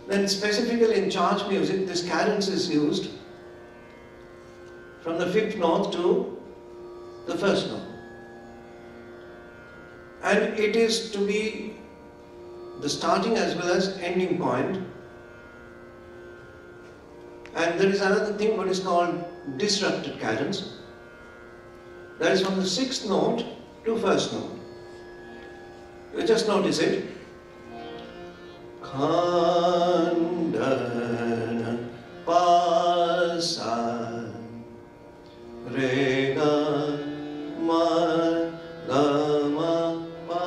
Then specifically in charge music, this cadence is used from the 5th note to the 1st note. And it is to be the starting as well as ending point. And there is another thing what is called disrupted cadence. That is from the 6th note to 1st note. You just notice it. Khandana pasa rega ma gama pa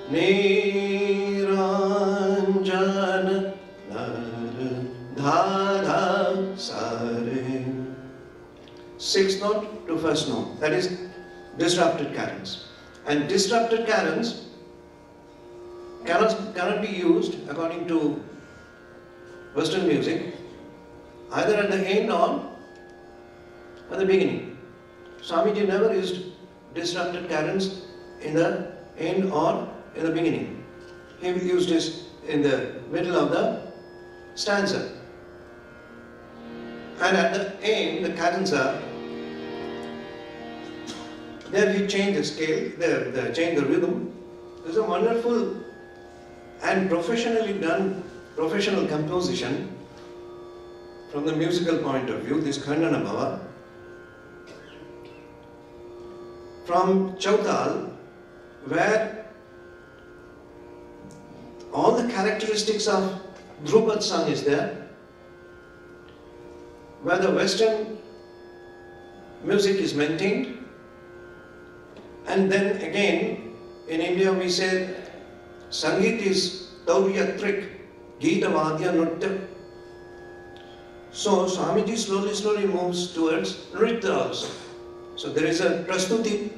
niranjana dha sare. 6th note to 1st note. That is disrupted cadence. And disrupted cadence cannot be used according to Western music either at the end or at the beginning. Swamiji never used disrupted cadence in the end or in the beginning. He used it in the middle of the stanza. And at the end, the cadenza, there he changed the scale, changed the rhythm. There's a wonderful and professionally done professional composition from the musical point of view, this Khandana Bhava. From Chautal, where all the characteristics of Dhrupad song is there, where the Western music is maintained, and then again in India we say Sangeet is Tauriyatrik, Geeta Vadya Nritya. So Swamiji slowly moves towards Nritya also. So there is a Prastuti,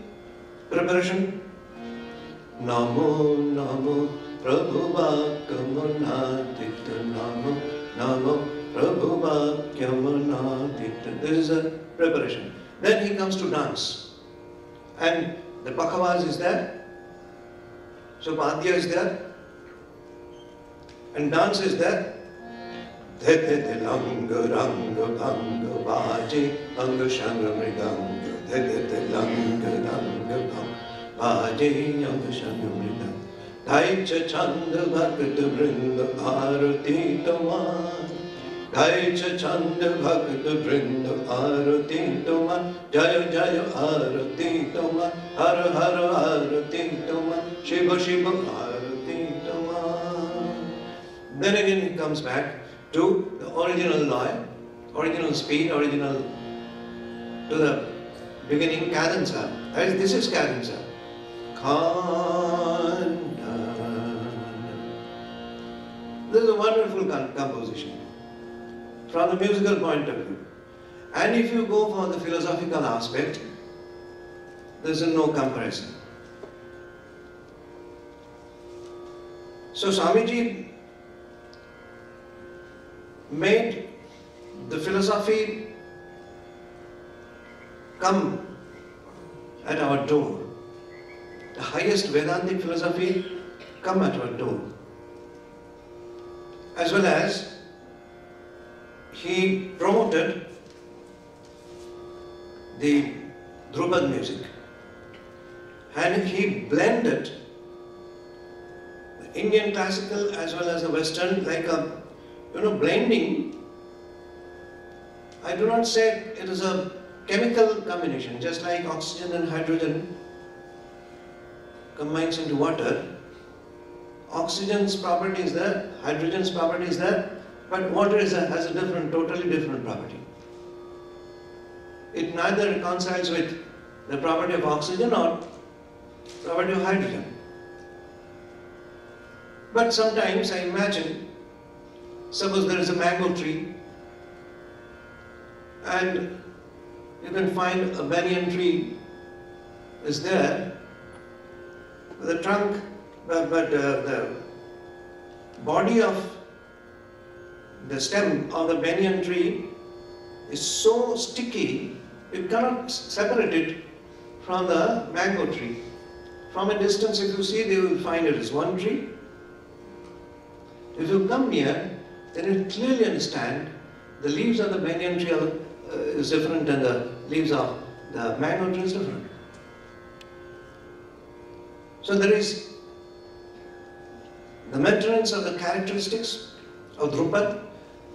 preparation. Namo Namo Prabhu Bhakyamunadita Namo Namo Prabhu Bhakyamunadita. There is a preparation. Then he comes to dance. And the Pakhavas is there. So Padya is there. And dance is there. Dhete langa ranga bhanga bhaje anga shanga mridanga. Dhete langa ranga bhanga bhaje anga shanga mridanga. Dhaicha chanda bhakta vrinda bharati taman. Dhaicha chanda bhakta vrinda bharati taman. Jaya jaya arati taman. Hara hara arati taman. Shiva shiva arati taman. Then again it comes back to the original loi, original speed, original to the beginning cadenza. This is cadenza. This is a wonderful composition from the musical point of view. And if you go for the philosophical aspect, there is no comparison. So Swamiji made the philosophy come at our door. The highest Vedantic philosophy come at our door. As well as he promoted the Dhrupad music. And he blended the Indian classical as well as the Western, like a blending. I do not say it is a chemical combination, just like oxygen and hydrogen combines into water. Oxygen's property is there, hydrogen's property is there, but water has a totally different property. It neither reconciles with the property of oxygen or property of hydrogen. But sometimes I imagine, suppose there is a mango tree and you can find a banyan tree is there, the trunk, but the body of the stem of the banyan tree is so sticky, you cannot separate it from the mango tree. From a distance, if you see, they will find it is one tree. If you come here, then you clearly understand the leaves of the banyan tree is different and the leaves of the mango tree is different. So there is the maintenance of the characteristics of Drupad,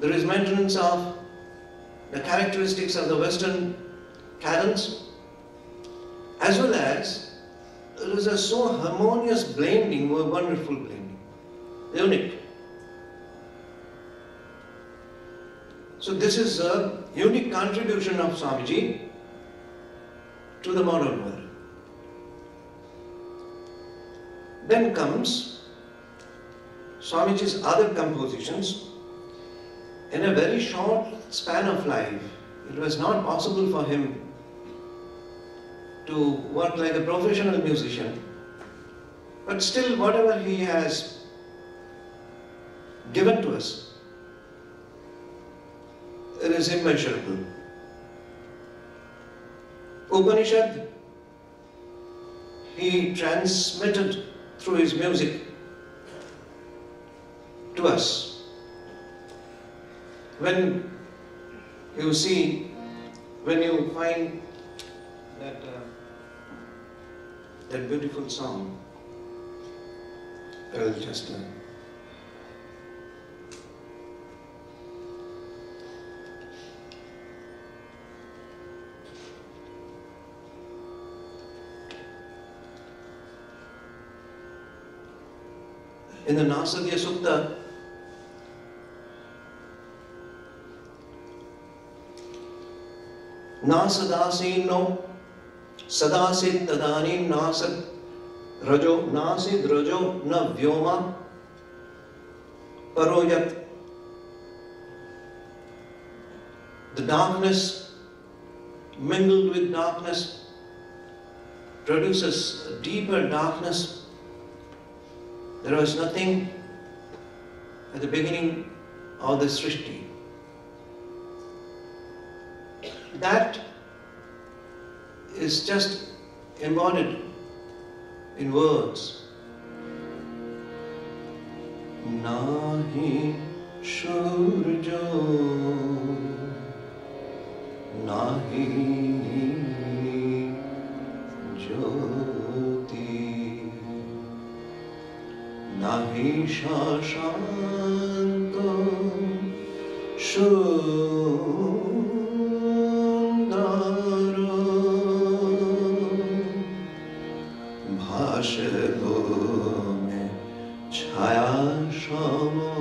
there is maintenance of the characteristics of the Western cadence, as well as there is a so harmonious blending, a wonderful blending, unique. So this is a unique contribution of Swamiji to the modern world. Then comes Swamiji's other compositions. In a very short span of life, it was not possible for him to work like a professional musician. But still, whatever he has given to us, it is immeasurable. Upanishad, he transmitted through his music to us. When you see, when you find that beautiful song, I will just in the Nasadya Sukta, Nasadasino Sadasit Tadanim Nasad Rajo Nasid Rajo Na Vyoma Paroyat. The darkness mingled with darkness produces a deeper darkness. There was nothing at the beginning of the Srishti. That is just embodied in words. Nahi Shurjo Nahi Jyoti Nahi Shashanto Shundaro Bhashego me Chaya Shamo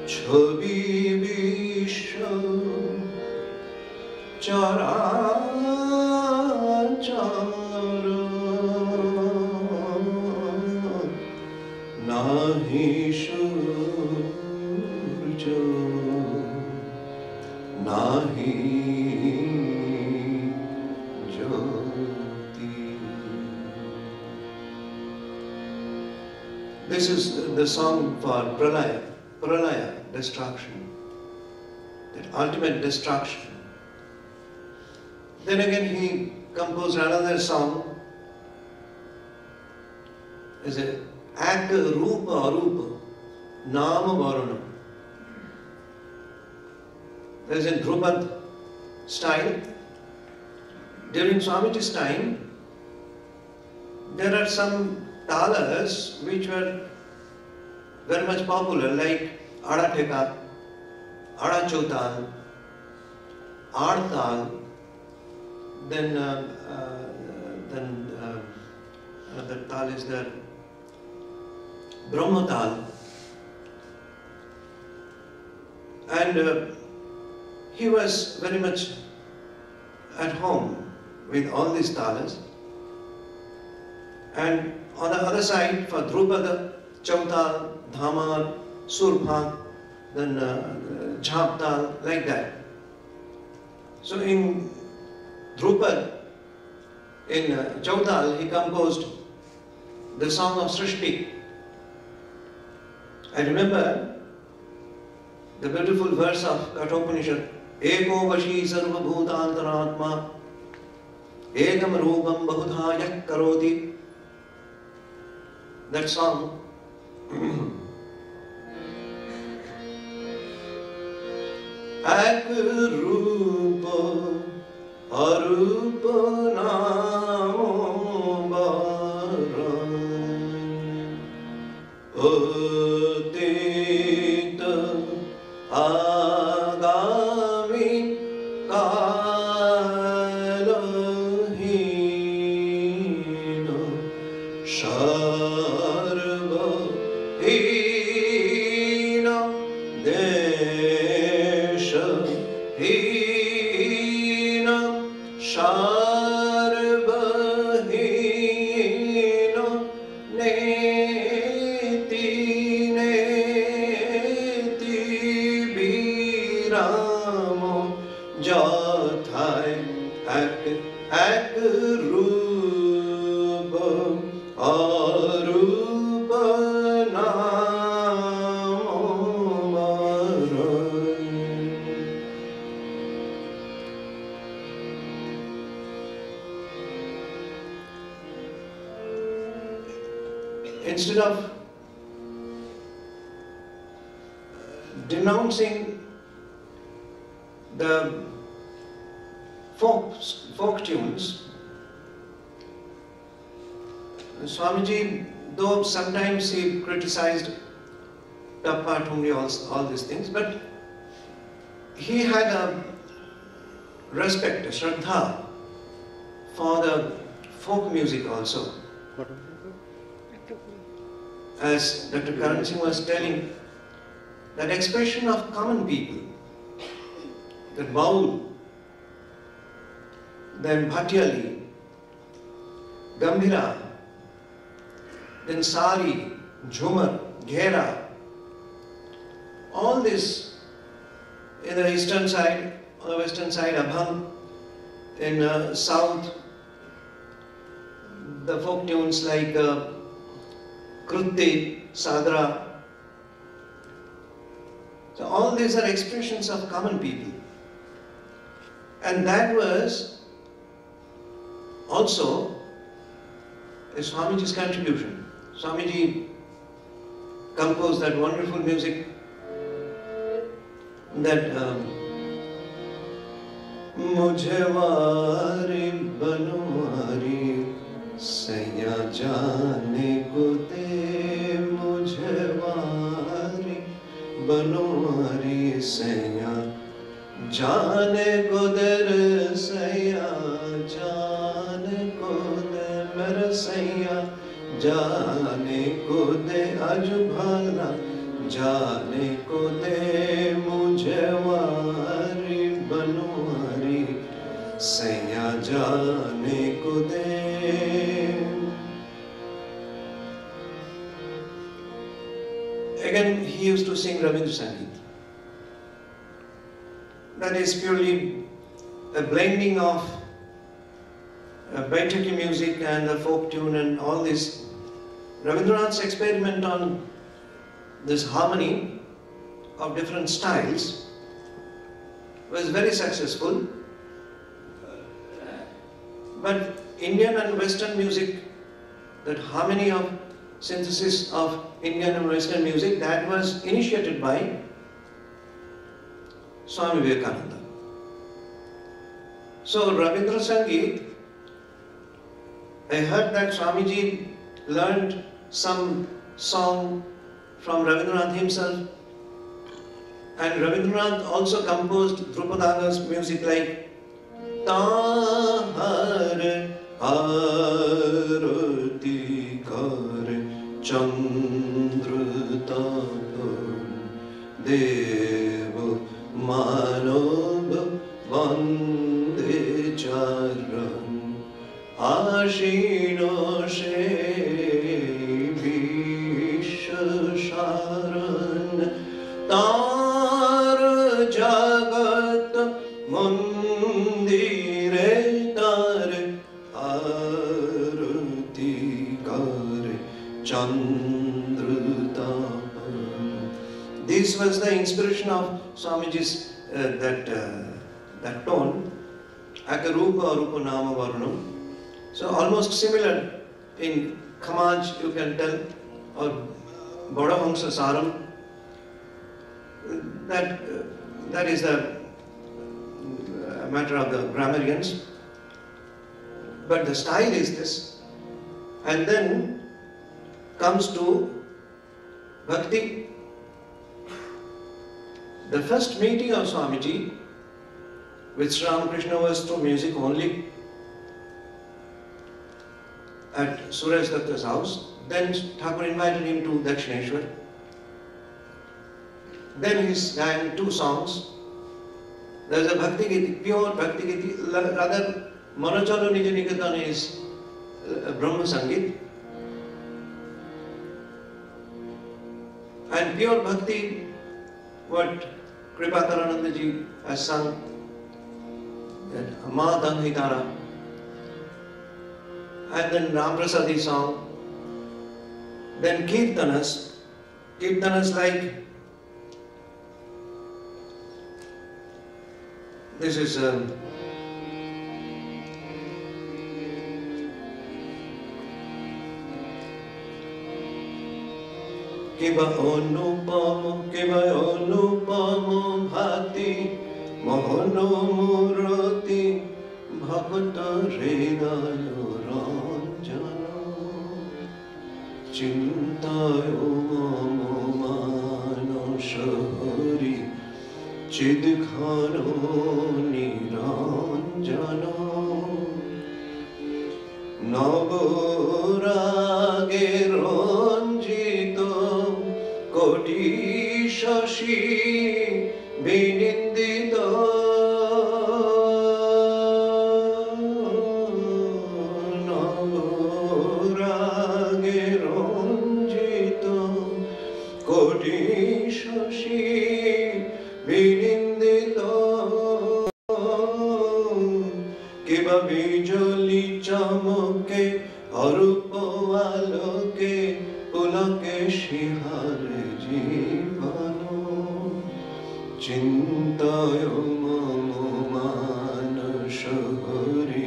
Chobi Visho Chara Chara Nahi Shurjo Nahi Jyoti. This is the song for Pralaya, Pralaya, destruction, that ultimate destruction. Then again he composed another song, is a Ak Rupa Arupa Nama Varuna. That is in Drupad style. During Swamiji's time, there are some talas which were very much popular, like Ada Theka, Ada Chautal, Adtal, then another tal is there, Brahmatal, and he was very much at home with all these talas. And on the other side, for Drupada, Chautal, Dhamar, Surpa, then Jhaptal, like that. So in Drupad, in Chautal, he composed the song of Srishti. I remember the beautiful verse of Kathopanishad, Eko Vashi Sarva Bhutantaratma Ekam Rupam Bahudha Yak Karoti. That song Ek rupa arupa namo baran Atita agami kalahina Sarva hina desha hina sarva hina neti neti biramo jathai ek rupa arupa namo baran. Instead of denouncing the folk tunes, Swamiji, though sometimes he criticized Tappa, Thumri, all these things, but he had a respect, a shraddha for the folk music also. As Dr. Karan Singh was telling, that expression of common people, that Baul, then Bhatyali, Gambhira, then Sari, Jhumar, Ghera, all this in the eastern side, on the western side, Abhang, in south, the folk tunes like Krutti, Sadra. So all these are expressions of common people. And that was also Swamiji's contribution. Swamiji composed that wonderful music that Mujhe wari banwari Saiya jane ko de Mujhe wari banwari Saiya jane ko de Saiya jane ko de Mera Saiya jane ko de aj bhala jane ko de mujhe wari banwari Saiya jane ko de. Again, he used to sing Rabindra Sangeet. That is purely a blending of Baithaki music and the folk tune and all this. Rabindranath's experiment on this harmony of different styles was very successful. But Indian and Western music, that harmony of synthesis of Indian and Western music, that was initiated by Swami Vivekananda. So Rabindra Sangeet, I heard that Swamiji learned some song from Rabindranath himself, and Rabindranath also composed Drupadaga's music like Tahar Arati Kare Chandra Tapan Deva Manob Vande Charan Ashino Shevi Sharan Tar Jagat Mundire Tar Arati Kare Chandra Tapan. This was the inspiration of Swamiji's that tone, Akarupa Rupa Nama Varnam. So almost similar in Khamaj, you can tell, or Bodhahamsa Saram, that is a matter of the grammarians, but the style is this. And then comes to Bhakti. The first meeting of Swamiji with Sri Ramakrishna was through music only at Suresh Datta's house. Then Thakur invited him to Dakshineshwar. Then he sang 2 songs. There is a Bhakti Giti, pure Bhakti Giti, rather Manachalo Nija Niketan is Brahma Sangit. And pure Bhakti, what Kripakarananda ji has sung, that Ma Dhan Hitara, and then Ramprasadi song, then Kirtanas like, this is Kiba Onupamo Bhati Mohono Murati Bhakta Hridayo Ranjana Chintayo Mano Shari Chidkhano Niranjana Naborage Ranjito Koti Shashi Binindita Naborage Ranjito Koti Shashi Binindita Kiba Bijoli Chamoke Arupo Aloke Pulake Shihare Jivano Chintayo Mamo Manashahari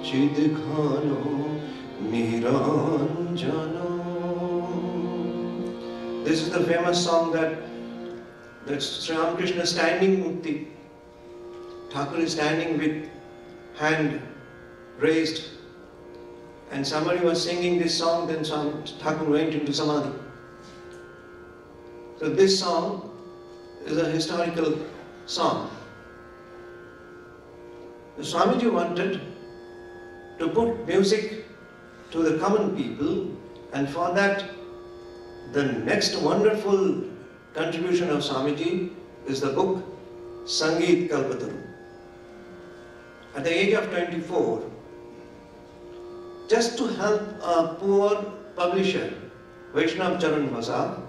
Chidkhano Niranjano. This is the famous song that's Sri Ramakrishna standing Mukti. Thakur is standing with hand raised, and somebody was singing this song, then Thakur went into Samadhi. So this song is a historical song. The Swamiji wanted to put music to the common people, and for that the next wonderful contribution of Swamiji is the book Sangeet Kalpataru. At the age of 24, just to help a poor publisher, Vaishnav Charan Vasad,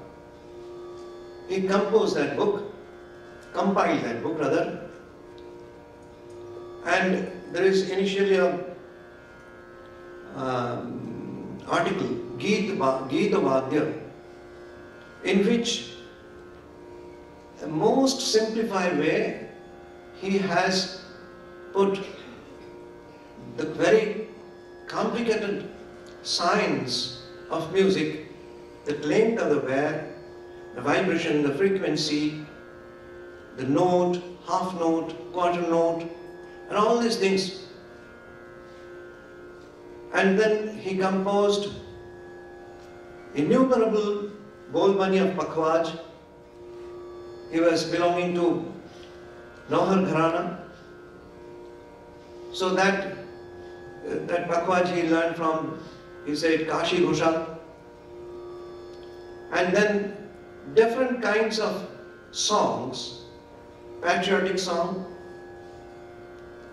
he composed that book, compiled that book rather, and there is initially a article, Geeta Vadya, in which the most simplified way he has put the very complicated science of music, the length of the wire, the vibration, the frequency, the note, half note, quarter note, and all these things. And then he composed innumerable Bolbani of Pakhwaj. He was belonging to Nauhar Gharana. So that Pakhwaj he learned from, he said, Kashi Ghoshal. And then different kinds of songs, patriotic song,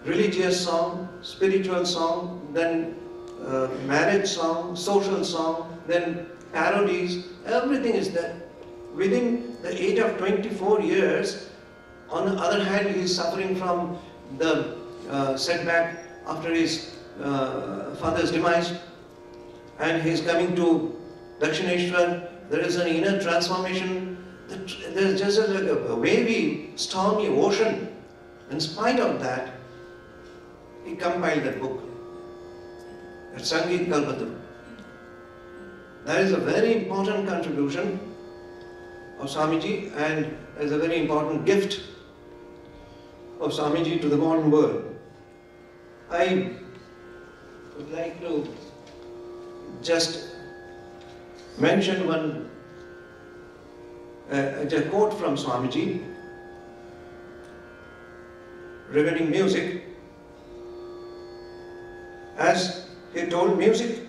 religious song, spiritual song, then marriage song, social song, then parodies, everything is there. Within the age of 24 years, on the other hand, he is suffering from the setback after his father's demise, and he is coming to Dakshineshwar. There is an inner transformation. There is just like a wavy, stormy ocean. In spite of that, he compiled that book, that Sangeet Kalpataru. That is a very important contribution of Swamiji, and is a very important gift of Swamiji to the modern world. I would like to just mention one a quote from Swamiji regarding music. As he told, music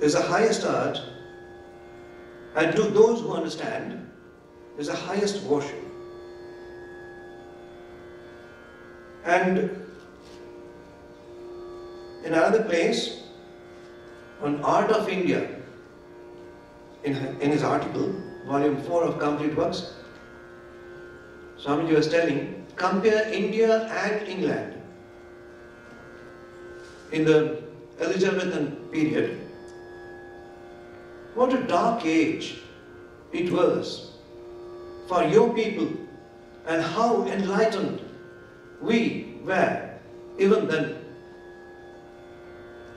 is the highest art, and to those who understand, is the highest worship. And in another place, on Art of India, in his article, volume 4 of Complete Works, Swamiji was telling, compare India and England in the Elizabethan period. What a dark age it was for your people, and how enlightened we were even then.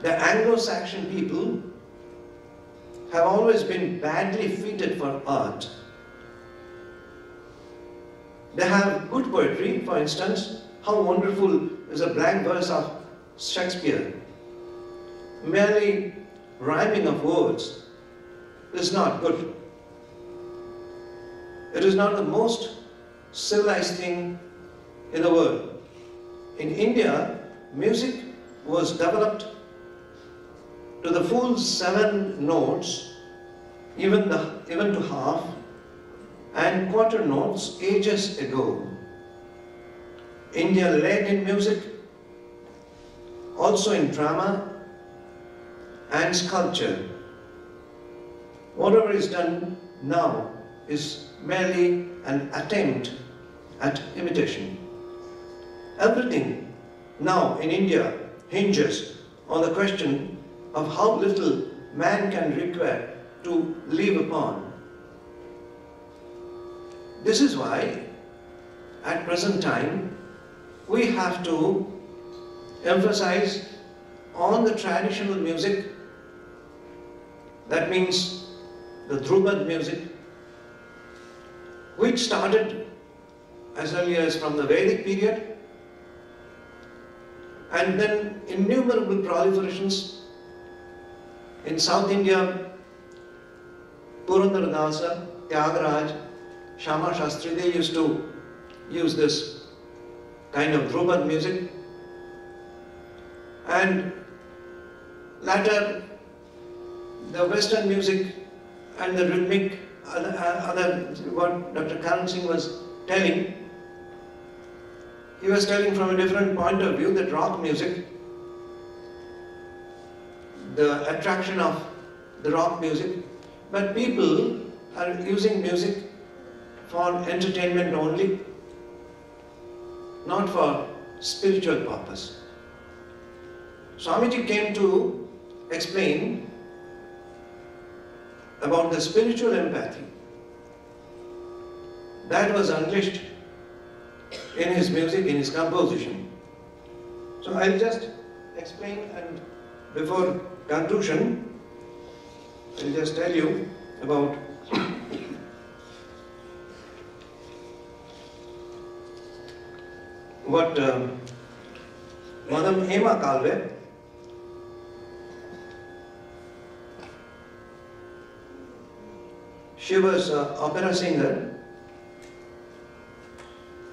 The Anglo-Saxon people have always been badly fitted for art. They have good poetry, for instance. How wonderful is a blank verse of Shakespeare. Merely rhyming of words is not good. It is not the most civilized thing in the world. In India, music was developed to the full 7 notes, even to half, and quarter notes ages ago. India led in music, also in drama and sculpture. Whatever is done now is merely an attempt at imitation. Everything now in India hinges on the question of how little man can require to live upon. This is why, at present time, we have to emphasize on the traditional music. That means the Dhrupad music, which started as early as from the Vedic period, and then innumerable proliferations. In South India, Purandaradasa, Tyagaraja, Shama Shastri, they used to use this kind of Dhrupad music. And later, the Western music and the rhythmic, what Dr. Karan Singh was telling, he was telling from a different point of view that rock music, the attraction of the rock music, but people are using music for entertainment only, not for spiritual purpose. Swamiji came to explain about the spiritual empathy that was unleashed in his music, in his composition. So I'll just explain, and before conclusion, I'll just tell you about what Madam Hema Kalve, she was an opera singer.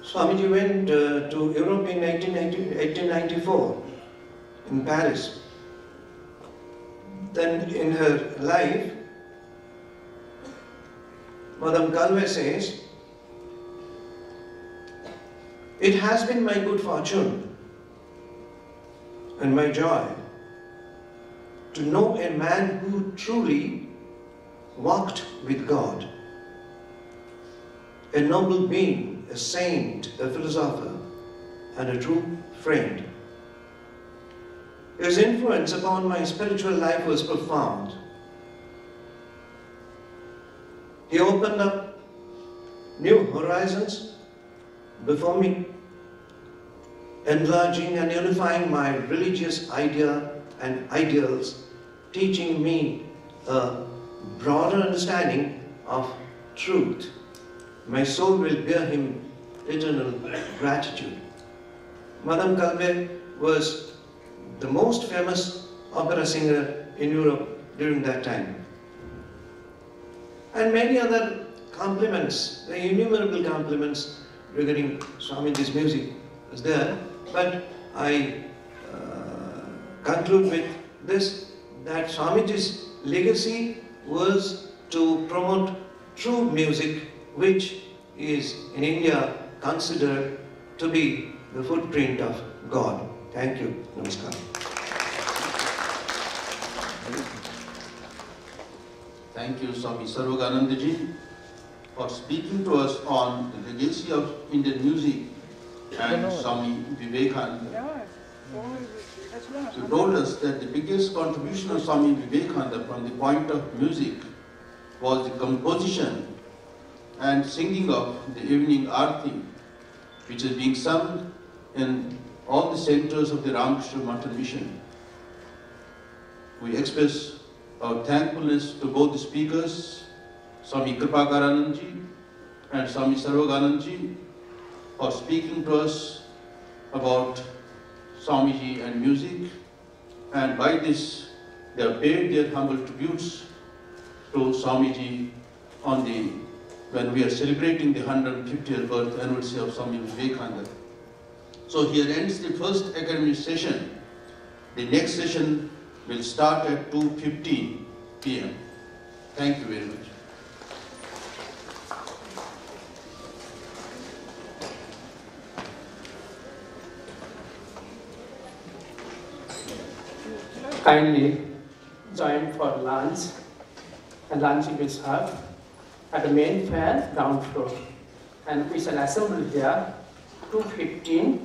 Swamiji went to Europe in 1894 in Paris. Then in her life, Madam Kalve says, "It has been my good fortune and my joy to know a man who truly walked with God, a noble being, a saint, a philosopher, and a true friend. His influence upon my spiritual life was profound. He opened up new horizons before me, enlarging and unifying my religious idea and ideals, teaching me a broader understanding of truth. My soul will bear him eternal gratitude. Madame Calvé was the most famous opera singer in Europe during that time. And many other compliments, the innumerable compliments regarding Swamiji's music was there. But I conclude with this, that Swamiji's legacy was to promote true music, which is in India considered to be the footprint of God. Thank you. Namaskar. Thank you, Swami Sarvaganandaji, for speaking to us on the legacy of Indian music and Swami Vivekananda. You told us that the biggest contribution of Swami Vivekananda from the point of music was the composition and singing of the evening Aarti, which is being sung in all the centers of the Ramakrishna Math Mission. We express our thankfulness to both the speakers, Swami Kripakaranandji and Swami Sarvaganandaji, for speaking to us about Swamiji and music, and by this they have paid their humble tributes to Swamiji when we are celebrating the 150th birth anniversary of Swami Vivekananda. So here ends the first academic session. The next session will start at 2:15 p.m. Thank you very much. Kindly join for lunch, and lunch will be served at the main fair ground floor, and we shall assemble here 2:15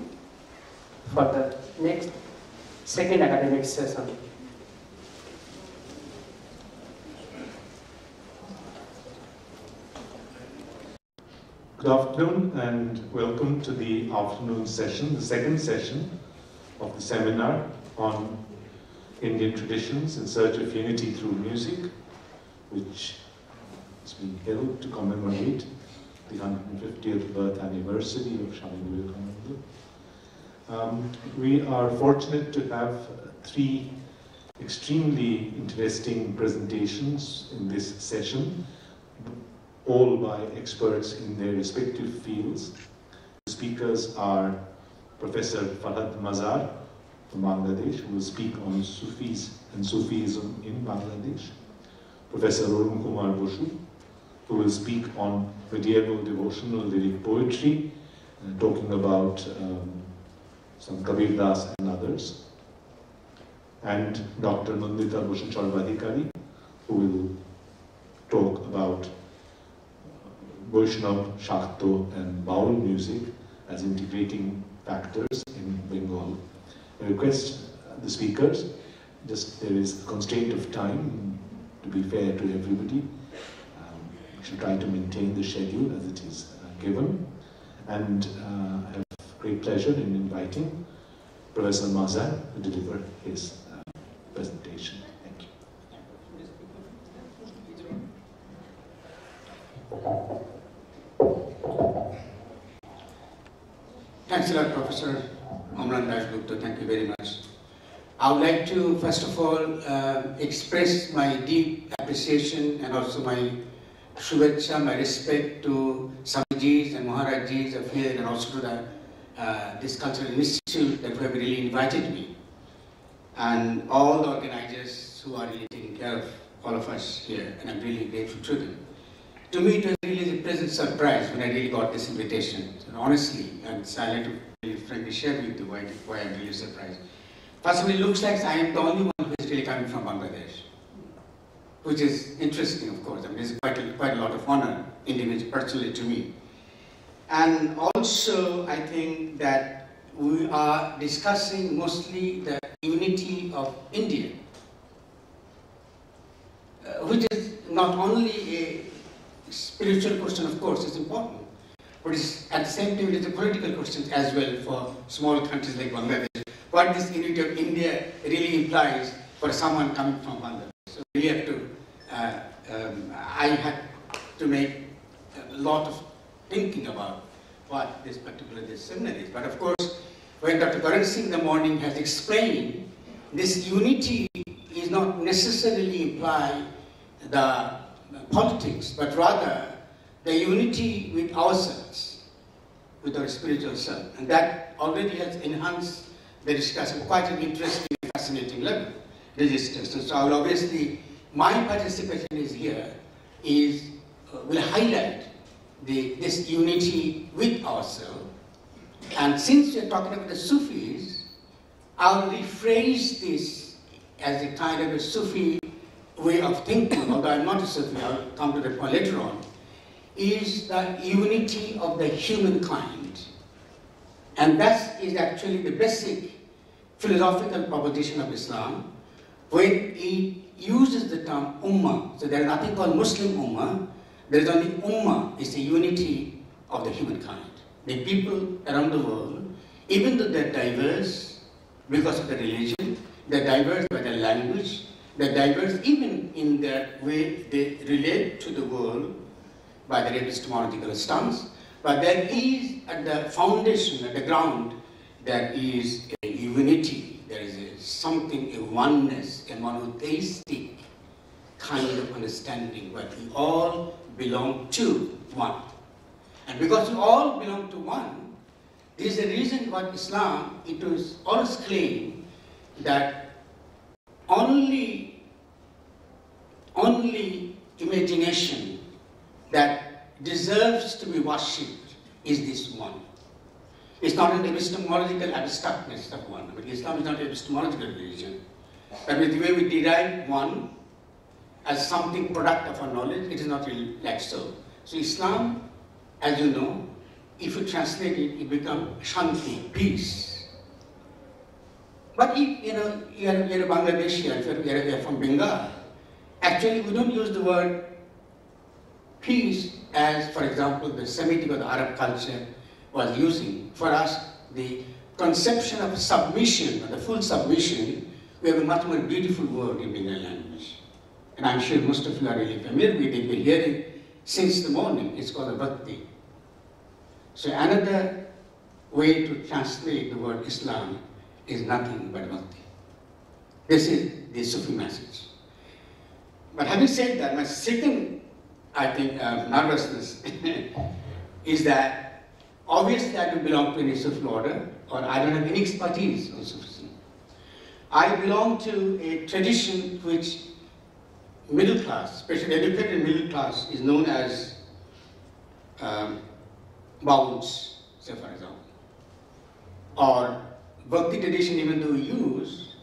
for the next second academic session. Good afternoon and welcome to the afternoon session, the second session of the seminar on Indian traditions in search of unity through music, which is being held to commemorate the 150th birth anniversary of Swami Vivekananda. We are fortunate to have three extremely interesting presentations in this session, all by experts in their respective fields. The speakers are Professor Farhad Mazar from Bangladesh, who will speak on Sufis and Sufism in Bangladesh. Professor Arun Kumar Bosu, who will speak on medieval devotional lyric poetry, talking about some Kabir Das and others. And Dr. Nandita Bhushan Sarvadhikari, who will talk about Vaishnav, Shakto and Baul music as integrating factors in Bengal. I request the speakers, there is a constraint of time to be fair to everybody. We should try to maintain the schedule as it is given. And I have great pleasure in inviting Professor Mazar to deliver his presentation. Thank you. Thanks a lot, Professor Amlan Dasgupta. Thank you very much. I would like to, first of all, express my deep appreciation and also my shubhecha, my respect to Swamijis and Maharajis of here, and also to this cultural institute that have really invited me, and all the organizers who are really taking care of all of us here, and I'm really grateful to them. To me, it was really a pleasant surprise when I really got this invitation. And honestly, and so I'd like to really frankly share with you why I'm really surprised. First of all, it looks like I am the only one who is really coming from Bangladesh, which is interesting, of course. I mean, it's quite a lot of honor, individually, personally to me. And also, I think that we are discussing mostly the unity of India, which is not only a spiritual question, of course, it's important, but it's, at the same time, it is a political question as well for small countries like Bangladesh. What this unity of India really implies for someone coming from Bangladesh. So we have to, I had to make a lot of thinking about what this seminar is. But of course, when Dr. Karan Singh in the morning has explained, this unity is not necessarily imply the politics, but rather the unity with ourselves, with our spiritual self. And that already has enhanced the discussion quite an interesting, fascinating level, resistance. And so I will obviously, my participation will highlight this unity with ourselves. And since we are talking about the Sufis, I'll rephrase this as a kind of a Sufi way of thinking, although I'm not a Sufi, I'll come to the point later on, is the unity of the humankind. And that is actually the basic philosophical proposition of Islam, when it uses the term Ummah. So there is nothing called Muslim Ummah, there is only Ummah, it's the unity of the humankind. The people around the world, even though they're diverse because of the religion, they're diverse by their language, they're diverse even in their way they relate to the world by their epistemological stance, but there is at the foundation, at the ground, there is a unity, there is something, a oneness, a monotheistic kind of understanding where we all belong to one. And because we all belong to one, this is the reason why Islam, it was always claimed that only imagination that deserves to be worshipped is this one. It's not an epistemological abstractness of one. But Islam is not an epistemological religion. That means the way we derive one as something product of our knowledge, it is not really like so. So Islam, as you know, if you translate it, it becomes Shanti, peace. But if you're a Bangladeshi, if you're from Bengal, actually we don't use the word peace as, for example, the Semitic or the Arab culture was using. For us, the conception of submission, or the full submission, we have a much more beautiful word in Bengali language. And I'm sure most of you are really familiar with it. We hear it since the morning. It's called a bhakti. So another way to translate the word Islam is nothing but bhakti. This is the Sufi message. But having said that, my second, I think, nervousness is that obviously I don't belong to any Sufi order, or I don't have any expertise on Sufism. I belong to a tradition which middle class, especially educated middle class, is known as Bauls, say for example. Or Bhakti tradition, even though we use,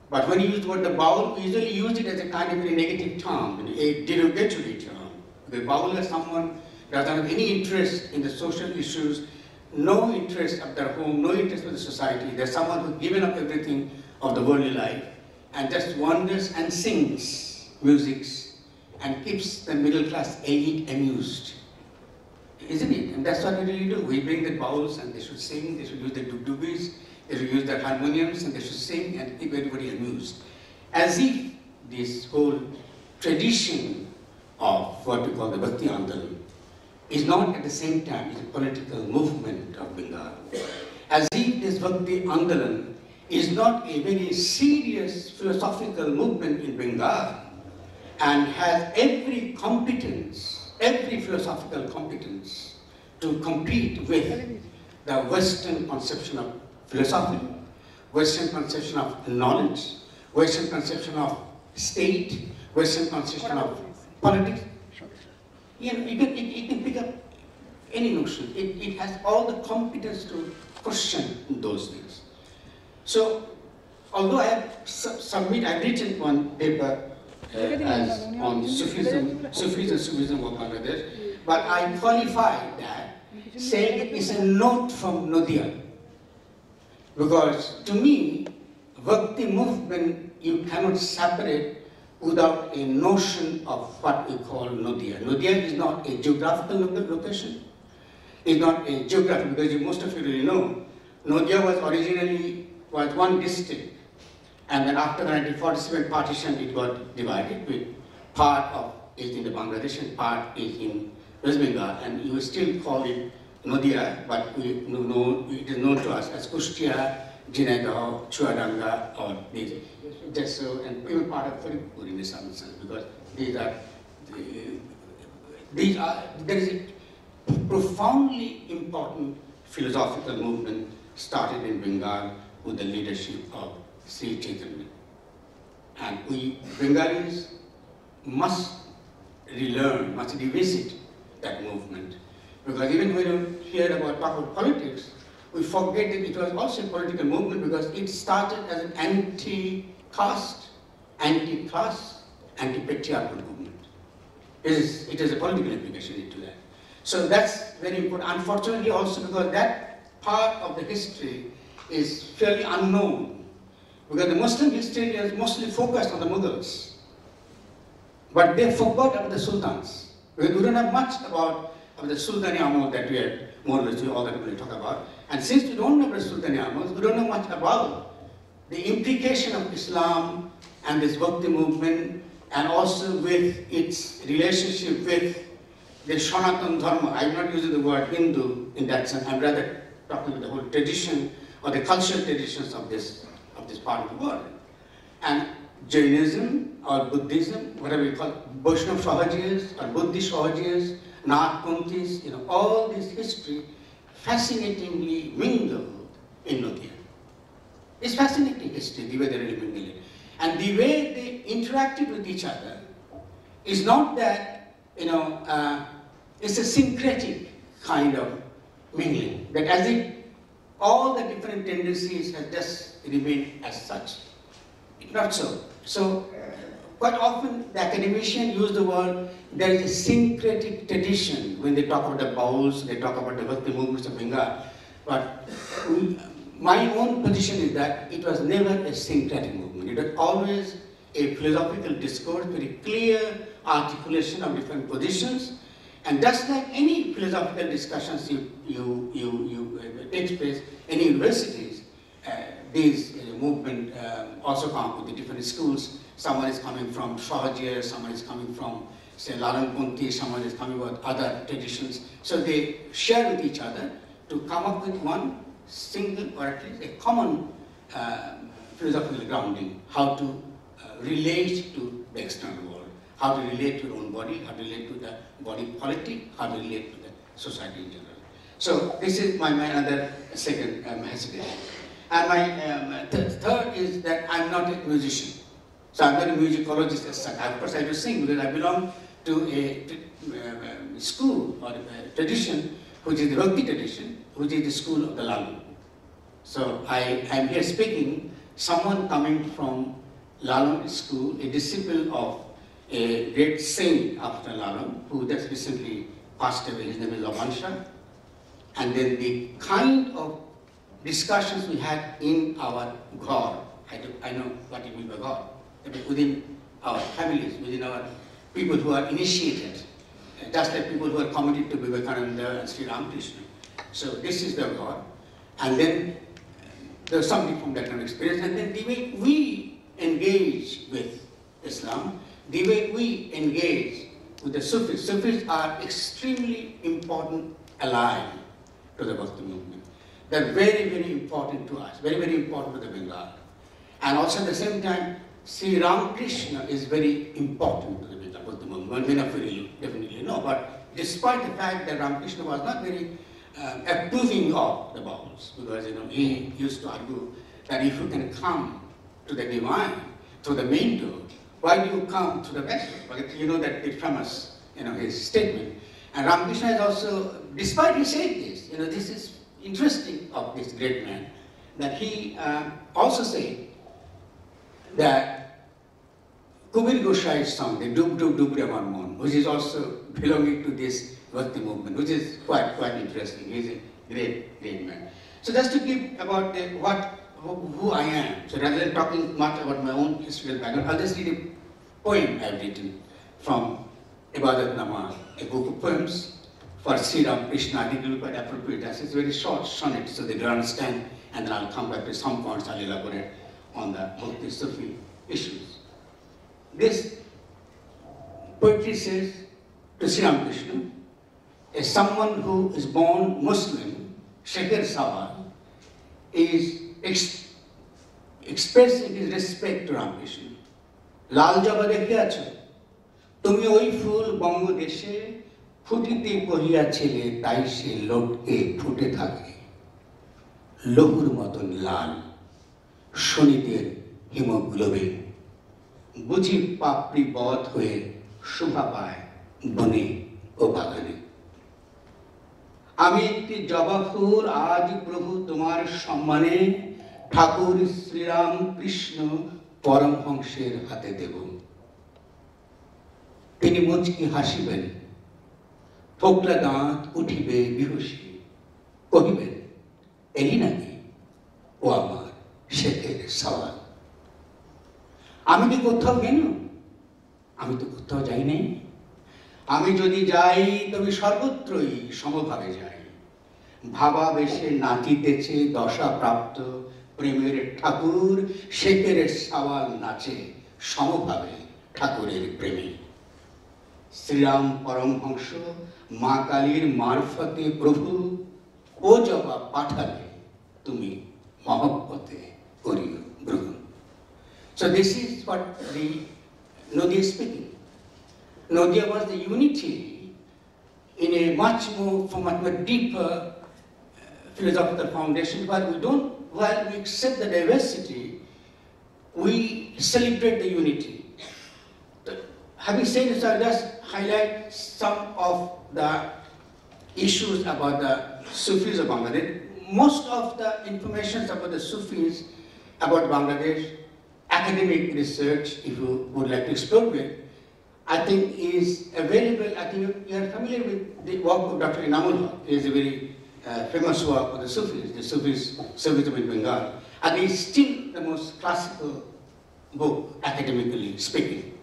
but when you use the word the Baul, we usually use it as a kind of a negative term, a derogatory term. The Baul is someone who doesn't have any interest in the social issues, no interest of their home, no interest in the society. There's someone who's given up everything of the worldly life and just wanders and sings music and keeps the middle class elite amused. Isn't it? And that's what we really do. We bring the bowls and they should sing, they should use the dubdubis, they should use their harmoniums and they should sing and keep everybody amused. As if this whole tradition of what we call the Bhakti Andolan is not at the same time is a political movement of Bengal. As if this Bhakti Andolan is not a very serious philosophical movement in Bengal and has every competence, every philosophical competence to compete with the Western conception of philosophy, Western conception of knowledge, Western conception of state, Western conception of politics. You know, it can pick up any notion. It has all the competence to question those things. So, although I have I've written one paper on Sufism and Sufism of Bangladesh, but I qualified that, saying it is a note from Nadia. Because to me, Bhakti movement, you cannot separate without a notion of what we call Nadia. Nadia is not a geographical location. It's not a geographical, because most of you really know, Nadia was originally one district. And then after the 1947 partition, it got divided. With part of is in the Bangladesh and part is in West Bengal, and you still call it Nadia, but it is known to us as Kustia, Jhingadh, Chuadanga, or these. Just so, and even part of Faridpur in some sense, because there is a profoundly important philosophical movement started in Bengal with the leadership of Sri Chaitanya. And we Bengalis must relearn, must revisit that movement. Because even when you hear about talk about politics, we forget that it was also a political movement because it started as an anti-caste, anti-class, anti-patriarchal movement. It is a political implication into that. So that's very important. Unfortunately also because that part of the history is fairly unknown. Because the Muslim historians mostly focused on the Mughals. But they forgot about the sultans. Because we don't have much about the Sultani Amul that we had more or less all that we talk about. And since we don't know about Sultani Amuls, we don't know much about the implication of Islam and this Bhakti movement, and also with its relationship with the Sanatana Dharma. I'm not using the word Hindu in that sense. I'm rather talking about the whole tradition or the cultural traditions of this part of the world. And Jainism or Buddhism, whatever we call it, Vaishnava Sahajiyas or Buddhist Sahajiyas, Nathpanthis, all this history fascinatingly mingled in Nadia. It's fascinating history, the way they really mingled it. And the way they interacted with each other is not that, it's a syncretic kind of mingling, that as if all the different tendencies have just remained as such. Not so. So, quite often the academicians use the word, there is a syncretic tradition when they talk about the Bauls, they talk about the Bhakti movements of Bengal. But my own position is that it was never a syncretic movement. It was always a philosophical discourse, very clear articulation of different positions. And just like any philosophical discussions takes place in universities, these movement also come with the different schools. Someone is coming from Sahajiya, someone is coming from, say, Lalanpunti, someone is coming with other traditions. So they share with each other to come up with one single, or at least a common philosophical grounding, how to relate to the external world, how to relate to your own body, how to relate to the body politic, how to relate to the society in general. So this is my other second hesitation. And my third is that I'm not a musician. So I'm not a musicologist as such. Of course I do sing because I belong to a school or a tradition which is the Bhakti tradition, which is the school of the Lalun. So I am here speaking, someone coming from Lalun school, a disciple of a great saint after Lalun, who just recently passed away. His name is Lavansha. And then the kind of discussions we had in our Ghar, I know what it means by Ghar, within our families, within our people who are initiated, just like people who are committed to Vivekananda and Sri Ramakrishna. So this is the Ghar. And then there's something from that kind of experience. And then the way we engage with Islam, the way we engage with the Sufis. Sufis are extremely important ally to the Bhakti movement. They're very, very important to us, very, very important to the Bengal. And also at the same time, Sri Ramakrishna is very important to the Bengal Bhakti movement. Many of you definitely know, but despite the fact that Ramakrishna was not very approving of the Bauls, because he used to argue that if you can come to the divine through the main door, why do you come to the back door? You know that it's famous, his statement. And Ramakrishna is also, despite he said this, this is interesting of this great man, that he also said that Kubir Gosai's song, the Dub Dub Dub Ramar Mon, which is also belonging to this Bhakti movement, which is quite interesting. He's a great man. So just to give about who I am, so rather than talking much about my own historical background, I'll just read a poem I've written from Ibadat Nama, a book of poems for Sri Ramakrishna. I think it will be quite appropriate as it's a very short sonnet, so they don't understand, and then I'll come back to some points, I'll elaborate on the Bhakti Sufi issues. This poetry says to Sri Ramakrishna, as someone who is born Muslim, Shekhar Sawal is expressing his respect to Ramakrishna. Lal Jaba dekhe acho, tumi oi phul Bango deshe ফুটিতে পড়িয়াছিলে তাই সে লটকে ফুটে থাকে লহুর মতন লাল শনিদের haemoglobin বুঝি পাপড়ি বধ হয়ে শোভা পায় বনে ও বাগানে আমি একটি জবা ফুল আজ প্রভু তোমার সম্মানে ঠাকুর শ্রীরাম কৃষ্ণ পরমহংসের হাতে দেব তিনি মুচকি হাসিবেন ফোকলা দাঁত উঠিবে বিহুষী কহিবেন এলি নাকি ও আমার শেখের সওয়াল আমি কি কোথাও গেল আমি তো কোথাও যাই নাই আমি যদি যাই তবে সর্বত্রই সমভাবে যাই ভাবা বেশে নাচিতেছে দশা প্রাপ্ত প্রেমের ঠাকুর শেখের সওয়াল নাচে সমভাবে ঠাকুরের প্রেমে শ্রীরাম পরমহংস মা কালীর মারফতে প্রভু ও জবা পাঠালে তুমি মহব্বতে করিও গ্রহণ So this is what the Nadia is speaking. Nadia was the unity in a much more deeper philosophical foundation while we accept the diversity, we celebrate the unity. Having said this, I'll just highlight some of the issues about the Sufis of Bangladesh. Most of the information about the Sufis about Bangladesh, academic research, if you would like to explore it, I think is available. I think you are familiar with the work of Dr. Inamul Haq. He is a very famous work of the Sufism in Bengal. And it's still the most classical book, academically speaking.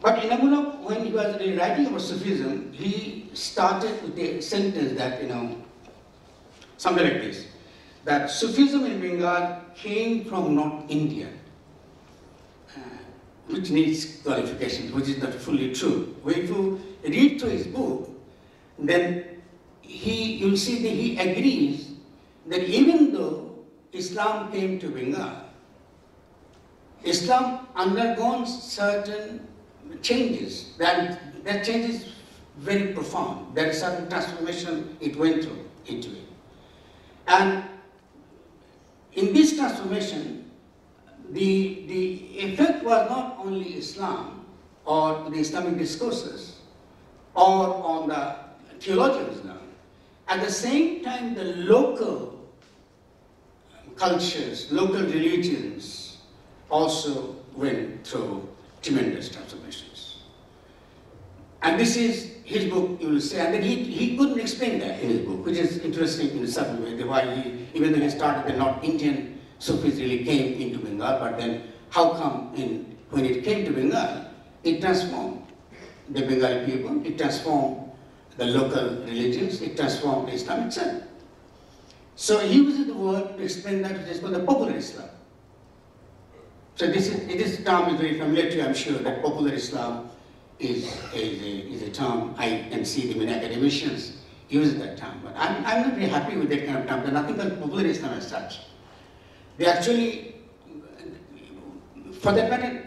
But Inamul Haq, when he was writing about Sufism, he started with a sentence that, something like this, that Sufism in Bengal came from North India, which needs clarification, which is not fully true. When you read through his book, then you'll see that he agrees that even though Islam came to Bengal, Islam undergone certain changes, that change is very profound. There is certain transformation it went through into it. And in this transformation, the effect was not only Islam or the Islamic discourses or on the theology of Islam. At the same time, the local cultures, local religions also went through tremendous transformations. And this is his book, you will say, and then he couldn't explain that in his book, which is interesting in a certain way, why even though he started the North Indian Sufis really came into Bengal, but then how come when it came to Bengal, it transformed the Bengali people, it transformed the local religions, it transformed Islam itself. So he uses the word to explain that, which is called the popular Islam. So this term is very familiar to you, I'm sure, that popular Islam is a term. I can see the many academicians use that term, but I'm not very happy with that kind of term. There's nothing called popular Islam as such. They actually, for that matter,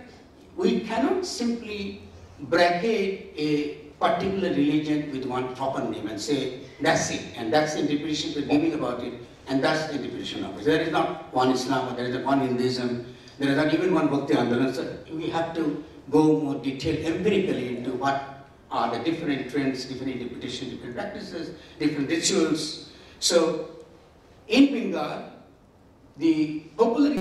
we cannot simply bracket a particular religion with one proper name and say, that's it, and that's the interpretation we're giving about it, and that's the interpretation of it. There is not one Islam, or there is not one Hinduism, there is not even one Bhakti Andolan. So we have to go more detailed empirically into what are the different trends, different interpretations, different practices, different rituals. So in Bengal, the popular